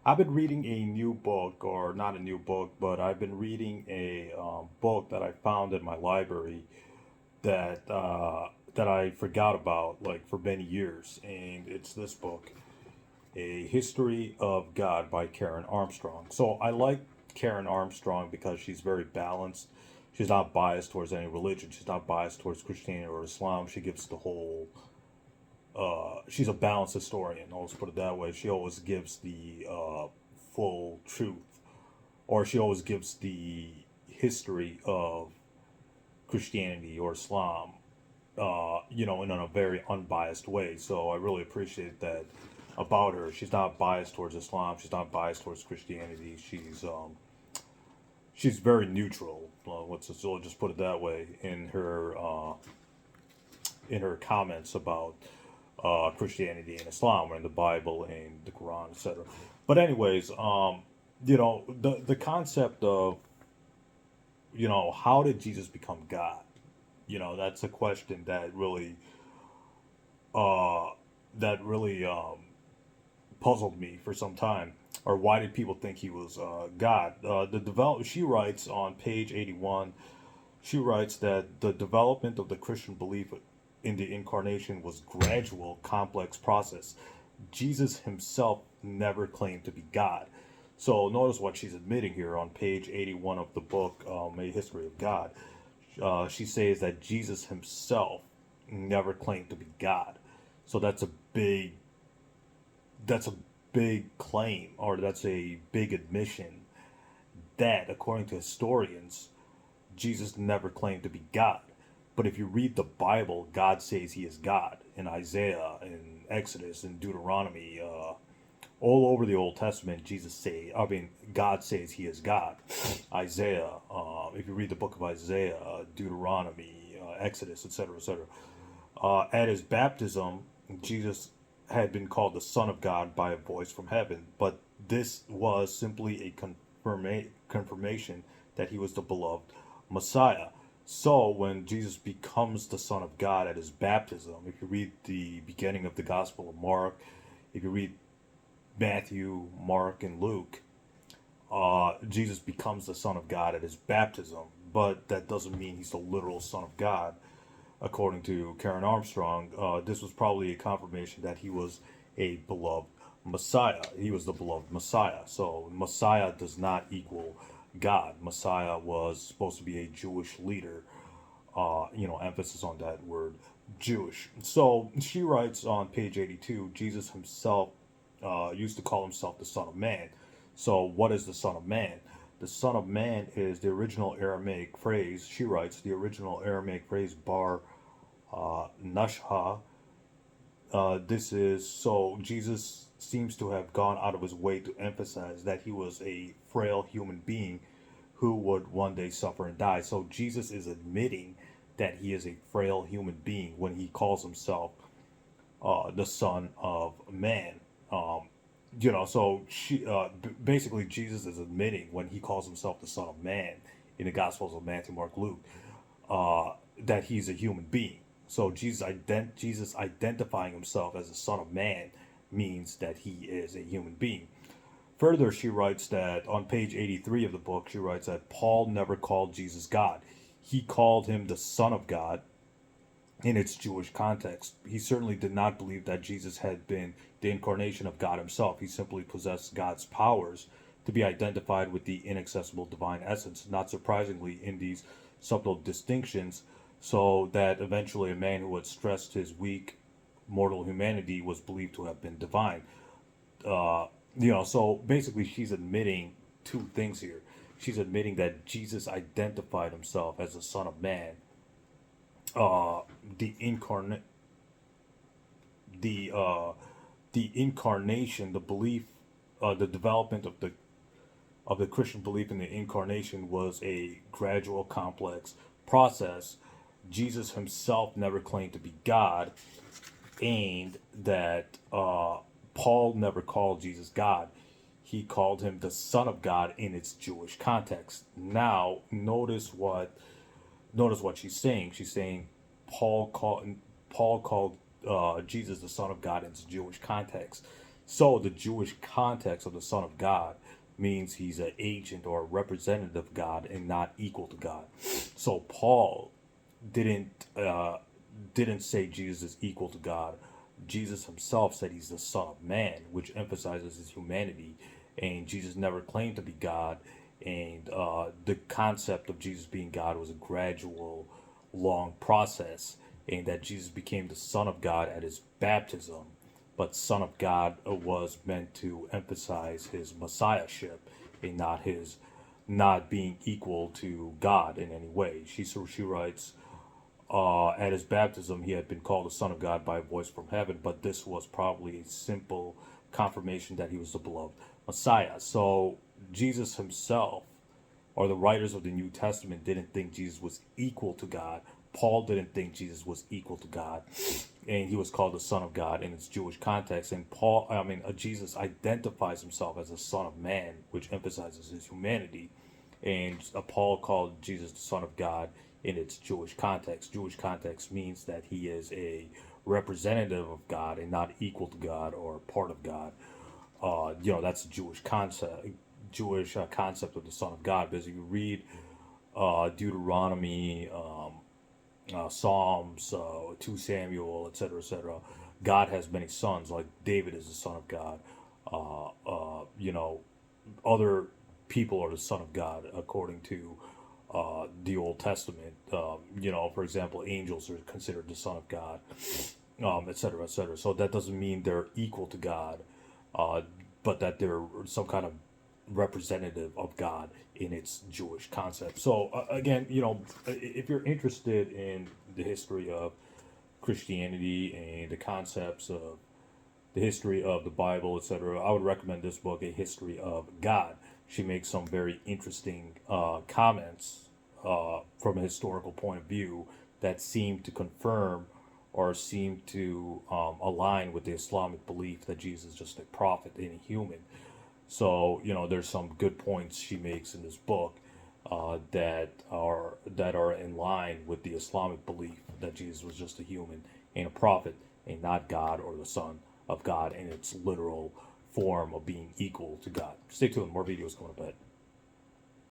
I've been reading a new book, or not a new book, but I've been reading a book that I found in my library that I forgot about like for many years, and it's this book, A History of God by Karen Armstrong. So I like Karen Armstrong because she's very balanced. She's not biased towards any religion. She's not biased towards Christianity or Islam. She gives the whole she's a balanced historian. Let's put it that way. She always gives the full truth, or she always gives the history of Christianity or Islam, in a very unbiased way. So I really appreciate that about her. She's not biased towards Islam. She's not biased towards Christianity. She's very neutral. I'll just put it that way in her comments about Christianity and Islam, or in the Bible and the Quran, etc. But anyways, the concept of how did Jesus become God? That's a question uh, that really puzzled me for some time. Or why did people think he was God? She writes on page 81. She writes that the development of the Christian belief in the incarnation was gradual, complex process. Jesus himself never claimed to be God. So notice what she's admitting here on page 81 of the book, A History of God. She says that Jesus himself never claimed to be God. So that's a big claim, or that's a big admission that, according to historians, Jesus never claimed to be God. But if you read the Bible, God says he is God in Isaiah, in Exodus, in Deuteronomy, all over the Old Testament. God says he is God. Isaiah, if you read the book of Isaiah, Deuteronomy, Exodus, etc., etc. At his baptism, Jesus had been called the Son of God by a voice from heaven, but this was simply a confirmation that he was the beloved Messiah. So when Jesus becomes the Son of God at his baptism, if you read the beginning of the Gospel of Mark, if you read Matthew, Mark, and Luke, Jesus becomes the Son of God at his baptism, but that doesn't mean he's the literal Son of God. According to Karen Armstrong, this was probably a confirmation that he was a beloved Messiah. He was the beloved Messiah. So Messiah does not equal God. Messiah was supposed to be a Jewish leader. Emphasis on that word, Jewish. So she writes on page 82, Jesus himself used to call himself the Son of Man. So what is the Son of Man? The Son of Man is the original Aramaic phrase. She writes the original Aramaic phrase bar nashha. This is so Jesus seems to have gone out of his way to emphasize that he was a frail human being who would one day suffer and die. So Jesus is admitting that he is a frail human being when he calls himself the Son of Man. Um, basically Jesus is admitting when he calls himself the Son of Man in the Gospels of Matthew, Mark, Luke, that he's a human being. So Jesus identifying himself as the Son of Man means that he is a human being. Further, she writes that on page 83 of the book, she writes that Paul never called Jesus God. He called him the Son of God in its Jewish context. He certainly did not believe that Jesus had been the incarnation of God himself. He simply possessed God's powers to be identified with the inaccessible divine essence. Not surprisingly, in these subtle distinctions, so that eventually a man who had stressed his weak mortal humanity was believed to have been divine. So basically, she's admitting two things here. She's admitting that Jesus identified himself as the Son of Man, uh, the incarnate, the incarnation, the belief, the development of the Christian belief in the incarnation was a gradual, complex process. Jesus himself never claimed to be God, and that Paul never called Jesus God. He called him the Son of God in its Jewish context. Now, notice what she's saying. She's saying Paul called Jesus the Son of God in its Jewish context. So the Jewish context of the Son of God means he's an agent or a representative of God and not equal to God. So Paul didn't uh, didn't say Jesus is equal to God. Jesus himself said he's the Son of Man, which emphasizes his humanity. And Jesus never claimed to be God. And the concept of Jesus being God was a gradual, long process, and that Jesus became the Son of God at his baptism. But Son of God was meant to emphasize his messiahship and not being equal to God in any way. She writes, at his baptism, he had been called the Son of God by a voice from heaven, but this was probably a simple confirmation that he was the beloved Messiah. So Jesus himself, or the writers of the New Testament, didn't think Jesus was equal to God. Paul didn't think Jesus was equal to God, and he was called the Son of God in its Jewish context. And Jesus identifies himself as a Son of Man, which emphasizes his humanity. And Paul called Jesus the Son of God in its Jewish context. Jewish context means that he is a representative of God and not equal to God or part of God. That's a Jewish concept of the Son of God. Because if you read Deuteronomy, Psalms, 2 Samuel, etc., God has many sons. Like David is the son of God. Other people are the son of God according to the Old Testament. For example, angels are considered the son of God, etc., etc. So that doesn't mean they're equal to God, uh, but that they're some kind of representative of God in its Jewish concept. So again, if you're interested in the history of Christianity and the concepts of the history of the Bible, etc., I would recommend this book, A History of God. She makes some very interesting comments from a historical point of view that seem to confirm or seem to align with the Islamic belief that Jesus is just a prophet and a human. So there's some good points she makes in this book that are in line with the Islamic belief that Jesus was just a human and a prophet and not God or the Son of God in its literal form of being equal to God. Stay tuned, more videos coming up ahead.